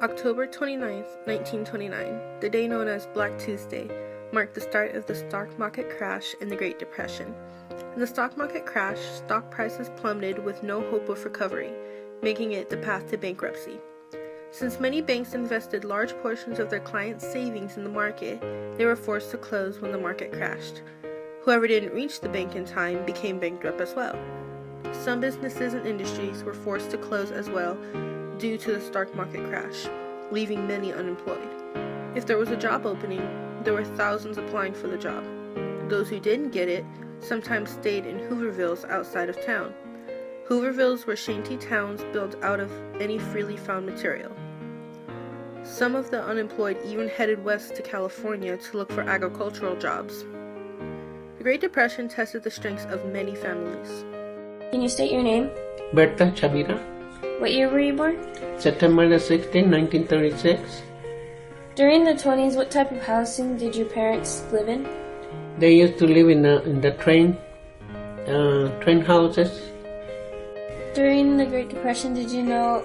October 29th, 1929, the day known as Black Tuesday, marked the start of the stock market crash in the Great Depression. In the stock market crash, stock prices plummeted with no hope of recovery, making it the path to bankruptcy. Since many banks invested large portions of their clients' savings in the market, they were forced to close when the market crashed. Whoever didn't reach the bank in time became bankrupt as well. Some businesses and industries were forced to close as well due to the stock market crash, leaving many unemployed. If there was a job opening, there were thousands applying for the job. Those who didn't get it sometimes stayed in Hoovervilles outside of town. Hoovervilles were shanty towns built out of any freely found material. Some of the unemployed even headed west to California to look for agricultural jobs. The Great Depression tested the strengths of many families. Can you state your name? Berta Chavira. What year were you born? September the 16th, 1936. During the 20s, what type of housing did your parents live in? They used to live in the train houses. During the Great Depression, did you know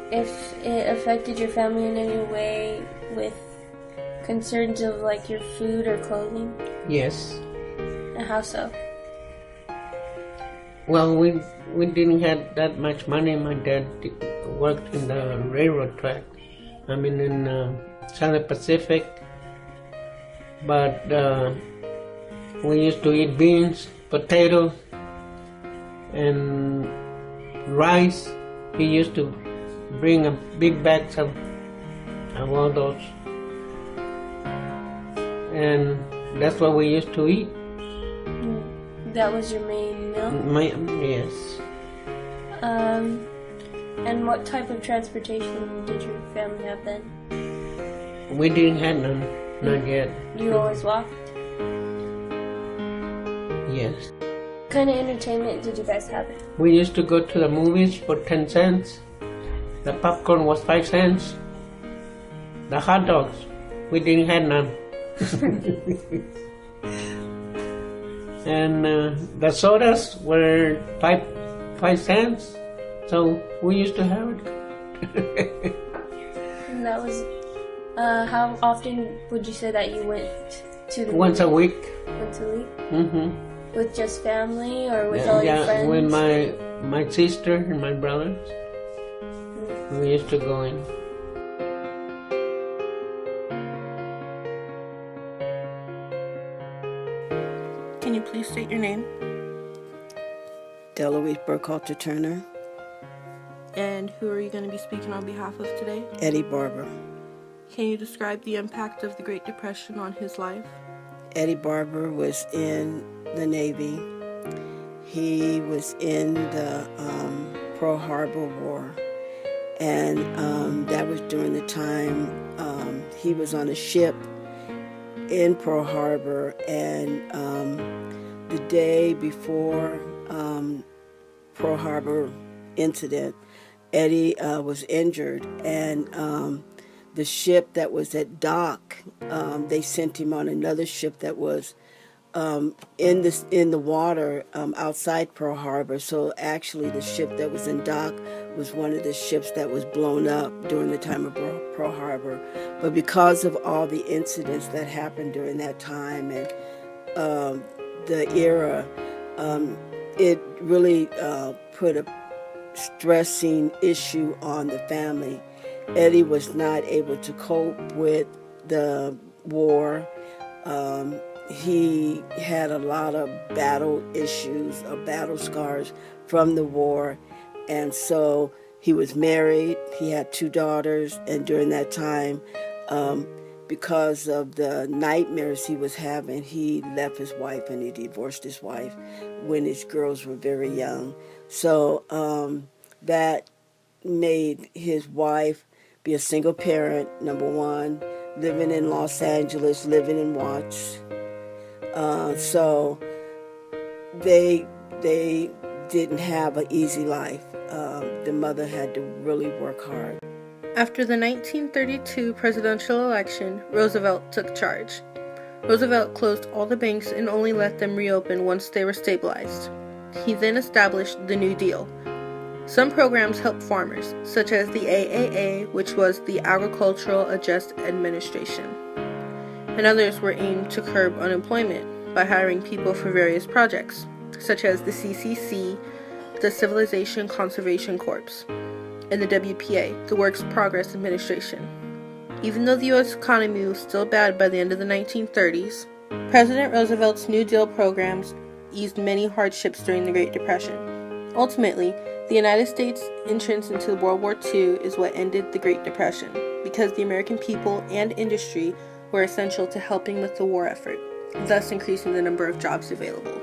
if it affected your family in any way with concerns of like your food or clothing? Yes. And how so? Well, we didn't have that much money. My dad worked in the railroad track. I mean in Southern Pacific. But we used to eat beans, potatoes, and rice. He used to bring a big bags of all those. And that's what we used to eat. That was your main meal? Yes. And what type of transportation did your family have then? We didn't have none, not yet. You always walked? Yes. What kind of entertainment did you guys have? We used to go to the movies for 10 cents. The popcorn was 5 cents. The hot dogs, we didn't have none. And the sodas were 5 cents. So we used to have it. And that was, how often would you say that you went to the Once a week. Once a week? Mm-hmm. With just family or with all your friends? With my sister and my brothers. We used to go in. Can you please state your name? Deloise Burkhalter Turner. And who are you going to be speaking on behalf of today? Eddie Barber. Can you describe the impact of the Great Depression on his life? Eddie Barber was in the Navy. He was in the Pearl Harbor War. And that was during the time he was on a ship in Pearl Harbor, and the day before Pearl Harbor incident, Eddie was injured, and the ship that was at dock, they sent him on another ship that was in the water outside Pearl Harbor. So actually the ship that was in dock was one of the ships that was blown up during the time of Pearl Harbor. But because of all the incidents that happened during that time and the era, it really put a stressing issue on the family. Eddie was not able to cope with the war. He had a lot of battle issues, battle scars from the war. And so he was married, he had 2 daughters, and during that time, because of the nightmares he was having, he left his wife and he divorced his wife when his girls were very young. So that made his wife be a single parent, number one, living in Los Angeles, living in Watts. So they didn't have an easy life. The mother had to really work hard. After the 1932 presidential election, Roosevelt took charge. Roosevelt closed all the banks and only let them reopen once they were stabilized. He then established the New Deal. Some programs helped farmers, such as the AAA, which was the Agricultural Adjustment Administration, and others were aimed to curb unemployment by hiring people for various projects, such as the CCC, the Civilization Conservation Corps, and the WPA, the Works Progress Administration. Even though the U.S. economy was still bad by the end of the 1930s, President Roosevelt's New Deal programs eased many hardships during the Great Depression. Ultimately, the United States' entrance into World War II is what ended the Great Depression, because the American people and industry were essential to helping with the war effort, thus increasing the number of jobs available.